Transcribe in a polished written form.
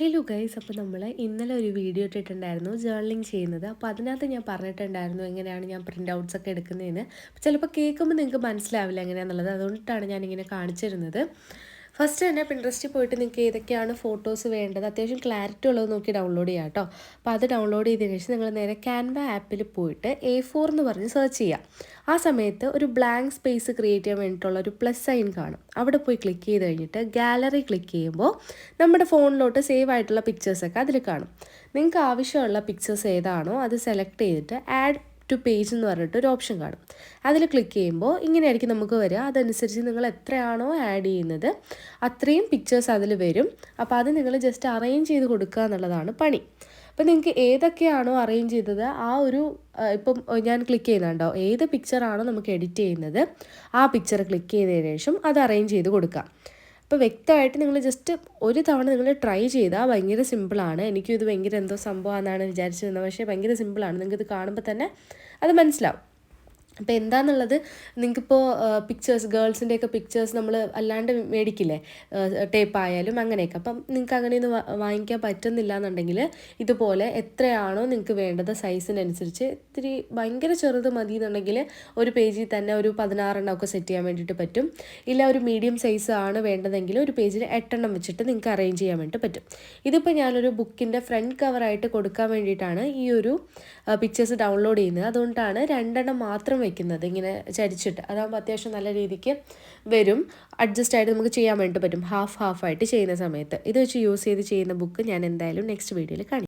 Hello guys, അപ്പോൾ നമ്മൾ ഇന്നലെ ഒരു വീഡിയോ ഇട്ടിട്ടുണ്ടായിരുന്നു ജേർണലിംഗ് ചെയ്യുന്നത്. അപ്പോൾ അതിനകത്ത് ഞാൻ പറഞ്ഞിട്ടുണ്ടായിരുന്നു എങ്ങനെയാണ് ഞാൻ പ്രിൻ്റ് ഔട്ട്സ് ഒക്കെ എടുക്കുന്നതെന്ന്. ചിലപ്പോൾ കേൾക്കുമ്പോൾ നിങ്ങൾക്ക് മനസ്സിലാവില്ല എങ്ങനെയാണെന്നുള്ളത്, അതുകൊണ്ടിട്ടാണ് ഞാനിങ്ങനെ കാണിച്ചിരുന്നത്. ഫസ്റ്റ് തന്നെ പിൻട്രസ്റ്റിൽ പോയിട്ട് നിങ്ങൾക്ക് ഏതൊക്കെയാണ് ഫോട്ടോസ് വേണ്ടത്, അത്യാവശ്യം ക്ലാരിറ്റി ഉള്ളത് നോക്കി ഡൗൺലോഡ് ചെയ്യാം കേട്ടോ. അപ്പോൾ അത് ഡൗൺലോഡ് ചെയ്തതിന് ശേഷം നിങ്ങൾ നേരെ ക്യാൻവ ആപ്പിൽ പോയിട്ട് A4 എന്ന് പറഞ്ഞ് സെർച്ച് ചെയ്യുക. ആ സമയത്ത് ഒരു ബ്ലാങ്ക് സ്പേസ് ക്രിയേറ്റ് ചെയ്യാൻ വേണ്ടിയിട്ടുള്ള ഒരു പ്ലസ് സൈൻ കാണും. അവിടെ പോയി ക്ലിക്ക് ചെയ്ത് കഴിഞ്ഞിട്ട് ഗാലറി ക്ലിക്ക് ചെയ്യുമ്പോൾ നമ്മുടെ ഫോണിലോട്ട് സേവ് ആയിട്ടുള്ള പിക്ചേഴ്സൊക്കെ അതിൽ കാണും. നിങ്ങൾക്ക് ആവശ്യമുള്ള പിക്ചേഴ്സ് ഏതാണോ അത് സെലക്ട് ചെയ്തിട്ട് ആഡ് ടു പേജ് എന്ന് പറഞ്ഞിട്ട് ഒരു ഓപ്ഷൻ കാണും. അതിൽ ക്ലിക്ക് ചെയ്യുമ്പോൾ ഇങ്ങനെയായിരിക്കും നമുക്ക് വരിക. അതനുസരിച്ച് നിങ്ങൾ എത്രയാണോ ആഡ് ചെയ്യുന്നത് അത്രയും പിക്ചേഴ്സ് അതിൽ വരും. അപ്പോൾ അത് നിങ്ങൾ ജസ്റ്റ് അറേഞ്ച് ചെയ്ത് കൊടുക്കുക എന്നുള്ളതാണ് പണി. അപ്പോൾ നിങ്ങൾക്ക് ഏതൊക്കെയാണോ അറേഞ്ച് ചെയ്തത് ആ ഒരു ഇപ്പം ഞാൻ ക്ലിക്ക് ചെയ്യുന്നുണ്ടോ, ഏത് പിക്ചറാണോ നമുക്ക് എഡിറ്റ് ചെയ്യുന്നത് ആ പിക്ചർ ക്ലിക്ക് ചെയ്തതിന് ശേഷം അത് അറേഞ്ച് ചെയ്ത് കൊടുക്കാം. അപ്പോൾ വ്യക്തമായിട്ട് നിങ്ങൾ ജസ്റ്റ് ഒരു തവണ നിങ്ങൾ ട്രൈ ചെയ്താൽ ഭയങ്കര സിമ്പിളാണ്. എനിക്കും ഇത് ഭയങ്കര എന്തോ സംഭവമാണെന്നാണ് വിചാരിച്ചിരുന്നത്, പക്ഷേ ഭയങ്കര സിമ്പിളാണ്. നിങ്ങൾക്കിത് കാണുമ്പോൾ തന്നെ അത് മനസ്സിലാവും. അപ്പോൾ എന്താണെന്നുള്ളത് നിങ്ങൾക്കിപ്പോൾ പിക്ചേഴ്സ് ഗേൾസിൻ്റെയൊക്കെ പിക്ചേഴ്സ് നമ്മൾ അല്ലാണ്ട് മേടിക്കില്ലേ, ടേപ്പ് ആയാലും അങ്ങനെയൊക്കെ. അപ്പം നിങ്ങൾക്ക് അങ്ങനെയൊന്നും വാങ്ങിക്കാൻ പറ്റുന്നില്ല എന്നുണ്ടെങ്കിൽ ഇതുപോലെ എത്രയാണോ നിങ്ങൾക്ക് വേണ്ടത് സൈസിനനുസരിച്ച്, ഇത്തിരി ഭയങ്കര ചെറുത് മതി എന്നുണ്ടെങ്കിൽ ഒരു പേജിൽ തന്നെ ഒരു 16 ഒക്കെ സെറ്റ് ചെയ്യാൻ വേണ്ടിയിട്ട് പറ്റും. ഇല്ല ഒരു മീഡിയം സൈസ് ആണ് വേണ്ടതെങ്കിൽ ഒരു പേജിൽ 8 വെച്ചിട്ട് നിങ്ങൾക്ക് അറേഞ്ച് ചെയ്യാൻ വേണ്ടിയിട്ട് പറ്റും. ഇതിപ്പോൾ ഞാനൊരു ബുക്കിൻ്റെ ഫ്രണ്ട് കവറായിട്ട് കൊടുക്കാൻ വേണ്ടിയിട്ടാണ് ഈ ഒരു പിക്ചേഴ്സ് ഡൗൺലോഡ് ചെയ്യുന്നത്. അതുകൊണ്ടാണ് 2 മാത്രം വെക്കുന്നത് ഇങ്ങനെ ചരിച്ചിട്ട്. അതാകുമ്പോൾ അത്യാവശ്യം നല്ല രീതിക്ക് വരും. അഡ്ജസ്റ്റ് ആയിട്ട് നമുക്ക് ചെയ്യാൻ വേണ്ടി പറ്റും ഹാഫ് ആയിട്ട് ചെയ്യുന്ന സമയത്ത്. ഇത് വെച്ച് യൂസ് ചെയ്ത് ചെയ്യുന്ന ബുക്ക് ഞാൻ എന്തായാലും നെക്സ്റ്റ് വീഡിയോയിൽ കാണിക്കും.